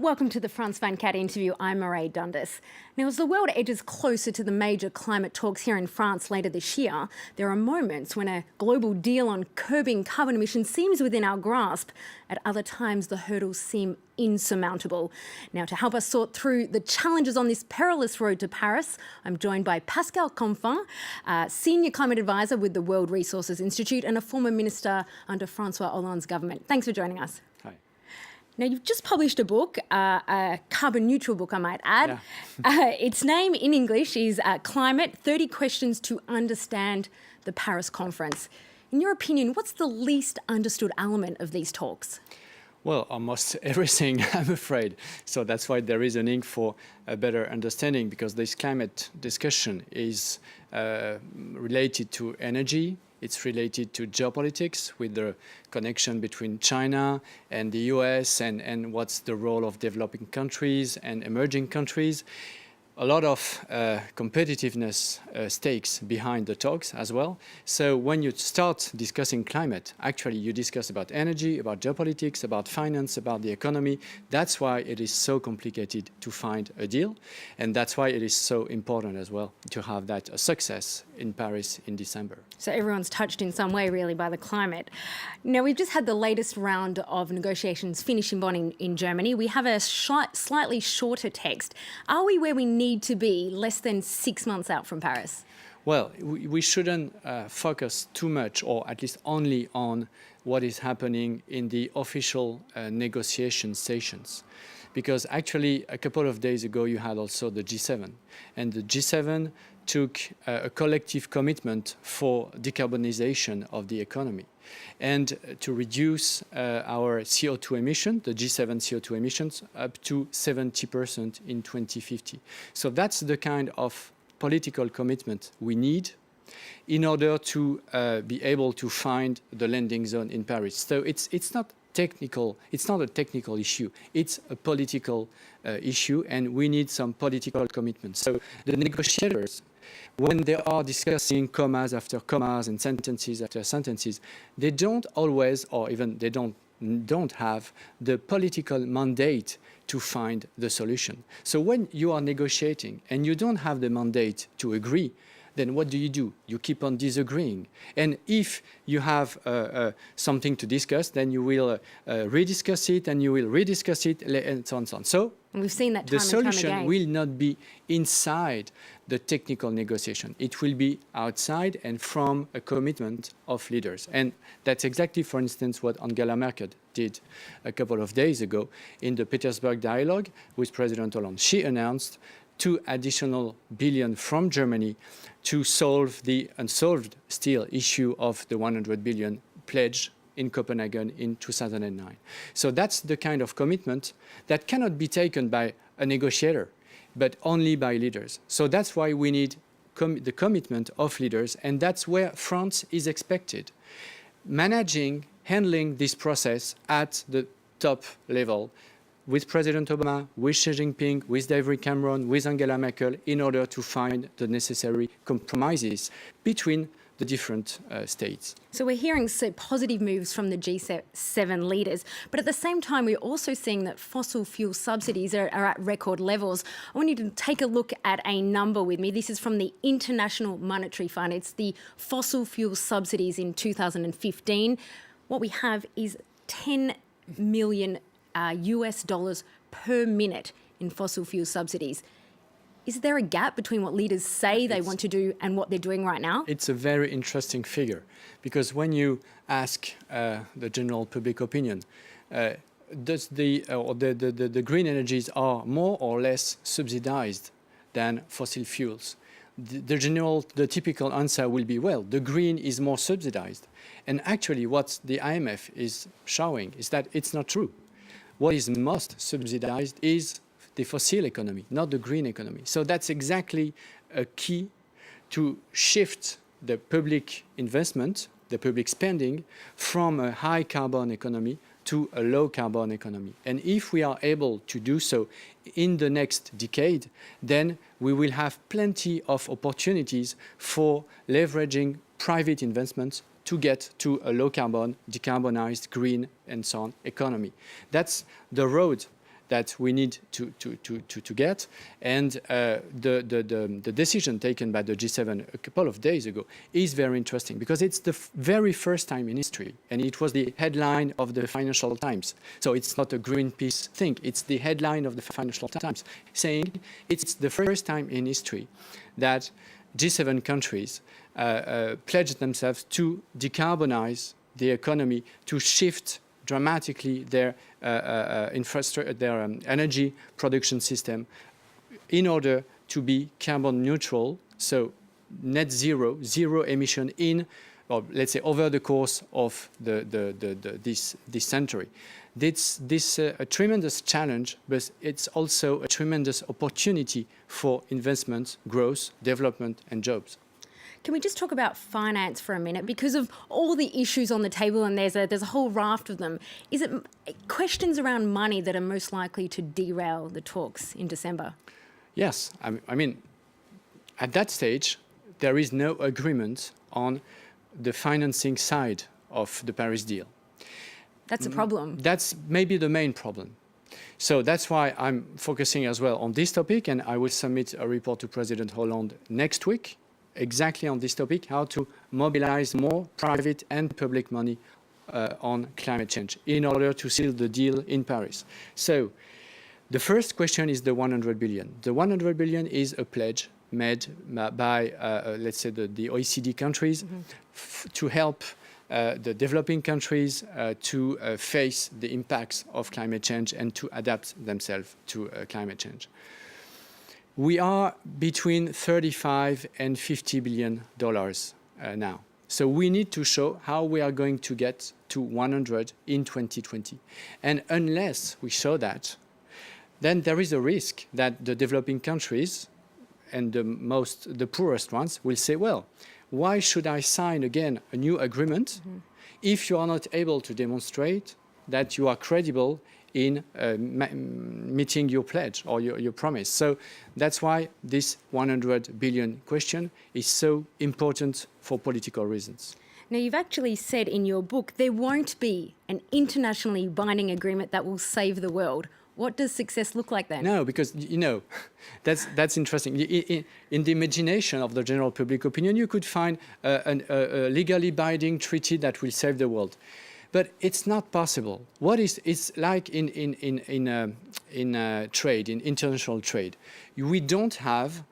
Welcome to the Frans van Cat interview. I'm Mairead Dundas. Now, as the world edges closer to the major climate talks here in France later this year, there are moments when a global deal on curbing carbon emissions seems within our grasp. At other times, the hurdles seem insurmountable. Now, to help us sort through the challenges on this perilous road to Paris, I'm joined by Pascal Canfin, Senior Climate Advisor with the World Resources Institute and a former minister under François Hollande's government. Thanks for joining us. Now, you've just published a book, a carbon-neutral book, I might add. Yeah. Its name in English is Climate, 30 Questions to Understand the Paris Conference. In your opinion, what's the least understood element of these talks? Well, almost everything, I'm afraid. So that's why there is a need for a better understanding, because this climate discussion is related to energy. It's related to geopolitics, with the connection between China and the US and what's the role of developing countries and emerging countries. A lot of competitiveness stakes behind the talks as well. So when you start discussing climate, actually you discuss about energy, about geopolitics, about finance, about the economy. That's why it is so complicated to find a deal. And that's why it is so important as well to have that a success in Paris in December. So everyone's touched in some way really by the climate. Now, we've just had the latest round of negotiations finish in Bonn in Germany. We have a slightly shorter text. Are we where we need to be less than 6 months out from Paris? Well, we shouldn't focus too much, or at least only on what is happening in the official negotiation sessions. Because actually, a couple of days ago, you had also the G7. And the G7 took a collective commitment for decarbonization of the economy and to reduce our CO2 emission, the G7 CO2 emissions, up to 70% in 2050. So that's the kind of political commitment we need in order to be able to find the landing zone in Paris. So it's not technical. It's not a technical issue. It's a political issue, and we need some political commitment. So the negotiators, when they are discussing commas after commas and sentences after sentences, they don't always, or even they don't have the political mandate to find the solution. So when you are negotiating and you don't have the mandate to agree, then what do? You keep on disagreeing. And if you have something to discuss, then you will rediscuss it, and you will rediscuss it, and so on and so on. So and we've seen that time the and time solution again. will not be inside the technical negotiation. It will be outside and from a commitment of leaders. And that's exactly, for instance, what Angela Merkel did a couple of days ago in the Petersburg dialogue with President Hollande. She announced $2 additional billion from Germany to solve the unsolved still issue of the 100 billion pledge in Copenhagen in 2009. So that's the kind of commitment that cannot be taken by a negotiator, but only by leaders. So that's why we need the commitment of leaders, and that's where France is expected. Handling this process at the top level, with President Obama, with Xi Jinping, with David Cameron, with Angela Merkel, in order to find the necessary compromises between the different states. So we're hearing positive moves from the G7 leaders, but at the same time, we're also seeing that fossil fuel subsidies are at record levels. I want you to take a look at a number with me. This is from the International Monetary Fund. It's the fossil fuel subsidies in 2015. What we have is 10 million US dollars per minute in fossil fuel subsidies. Is there a gap between what leaders say they want to do and what they're doing right now? It's a very interesting figure, because when you ask the general public opinion, does the green energies are more or less subsidized than fossil fuels? The typical answer will be, well, the green is more subsidized. And actually what the IMF is showing is that it's not true. What is most subsidized is the fossil economy, not the green economy. So that's exactly a key to shift the public investment, the public spending, from a high carbon economy to a low carbon economy. And if we are able to do so in the next decade, then we will have plenty of opportunities for leveraging private investments to get to a low carbon, decarbonized, green, and so on economy. That's the road that we need to get. And the decision taken by the G7 a couple of days ago is very interesting because it's the very first time in history, and it was the headline of the Financial Times. So it's not a Greenpeace thing, it's the headline of the Financial Times saying it's the first time in history that G7 countries pledged themselves to decarbonize the economy, to shift dramatically their infrastructure, their energy production system, in order to be carbon neutral, so net zero, zero emission in, or let's say, over the course of this century. This a tremendous challenge, but it's also a tremendous opportunity for investment, growth, development, and jobs. Can we just talk about finance for a minute? Because of all the issues on the table, and there's a whole raft of them, is it questions around money that are most likely to derail the talks in December? Yes. I mean, at that stage, there is no agreement on the financing side of the Paris deal. That's a problem. That's maybe the main problem. So that's why I'm focusing as well on this topic, and I will submit a report to President Hollande next week, exactly on this topic, how to mobilize more private and public money on climate change in order to seal the deal in Paris. So the first question is the 100 billion. The 100 billion is a pledge made by, let's say, the OECD countries to help the developing countries to face the impacts of climate change and to adapt themselves to climate change. We are between 35 and 50 billion dollars now. So we need to show how we are going to get to 100 in 2020. And unless we show that, then there is a risk that the developing countries and the poorest ones will say, well, why should I sign again a new agreement if you are not able to demonstrate that you are credible in meeting your pledge or your promise? So that's why this 100 billion question is so important for political reasons. Now, you've actually said in your book there won't be an internationally binding agreement that will save the world. What does success look like then? No, because, that's interesting. In the imagination of the general public opinion, you could find a legally binding treaty that will save the world. But it's not possible. It's like in trade, in international trade. We don't have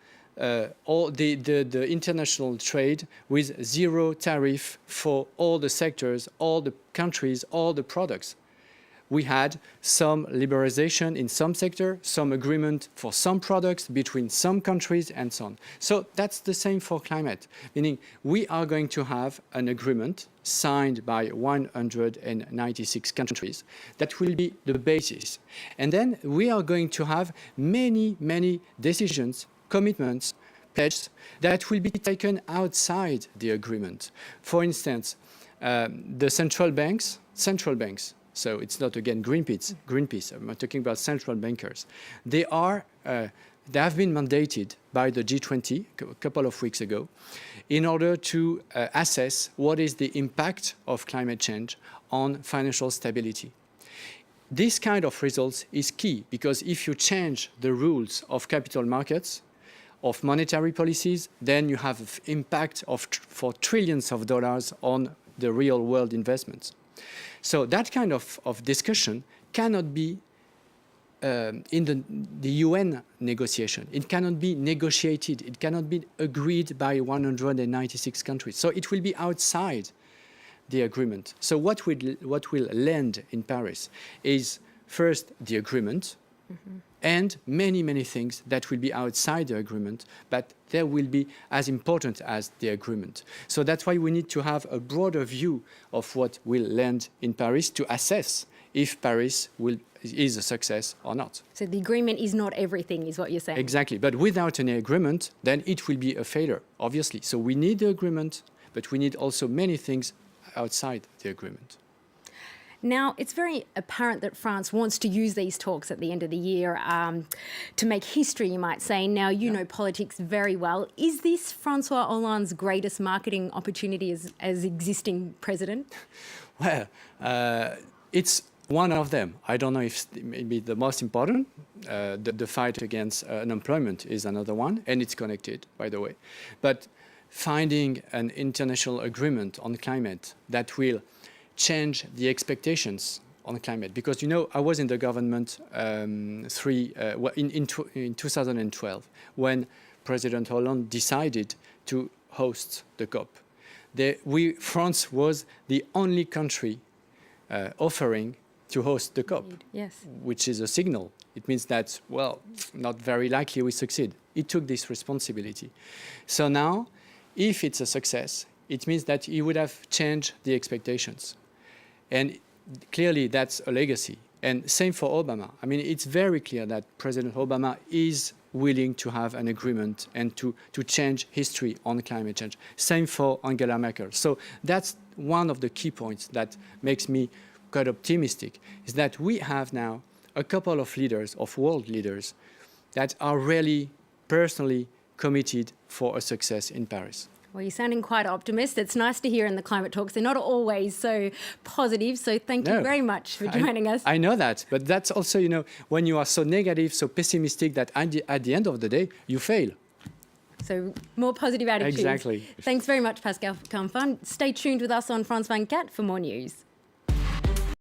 all the international trade with zero tariff for all the sectors, all the countries, all the products. We had some liberalization in some sector, some agreement for some products between some countries and so on. So that's the same for climate, meaning we are going to have an agreement signed by 196 countries that will be the basis. And then we are going to have many, many decisions, commitments, pledges that will be taken outside the agreement. For instance, the central banks, so it's not, again, Greenpeace. I'm talking about central bankers. They have been mandated by the G20 a couple of weeks ago in order to assess what is the impact of climate change on financial stability. This kind of results is key because if you change the rules of capital markets, of monetary policies, then you have impact for trillions of dollars on the real world investments. So that kind of discussion cannot be in the UN negotiation. It cannot be negotiated. It cannot be agreed by 196 countries. So it will be outside the agreement. So what will land in Paris is first the agreement and many, many things that will be outside the agreement, but they will be as important as the agreement. So that's why we need to have a broader view of what will land in Paris to assess if Paris is a success or not. So the agreement is not everything, is what you're saying? Exactly. But without any agreement, then it will be a failure, obviously. So we need the agreement, but we need also many things outside the agreement. Now, it's very apparent that France wants to use these talks at the end of the year to make history, you might say. Now, you know politics very well. Is this François Hollande's greatest marketing opportunity as existing president? Well, it's One of them, I don't know if maybe the most important, the fight against unemployment is another one, and it's connected, by the way. But finding an international agreement on climate that will change the expectations on climate. Because, you know, I was in the government in 2012 when President Hollande decided to host the COP. France was the only country offering to host the COP, yes, which is a signal. It means that, well, not very likely we succeed. It took this responsibility. So now, if it's a success, it means that he would have changed the expectations. And clearly that's a legacy. And same for Obama. I mean, it's very clear that President Obama is willing to have an agreement and to change history on climate change. Same for Angela Merkel. So that's one of the key points that makes me quite optimistic, is that we have now a couple of leaders, of world leaders, that are really personally committed for a success in Paris. Well, you're sounding quite optimistic. It's nice to hear in the climate talks. They're not always so positive. So thank you very much for joining us. I know that. But that's also, you know, when you are so negative, so pessimistic, that at the end of the day, you fail. So more positive attitudes. Exactly. Thanks very much, Pascal Canfin. Stay tuned with us on France 24 for more news.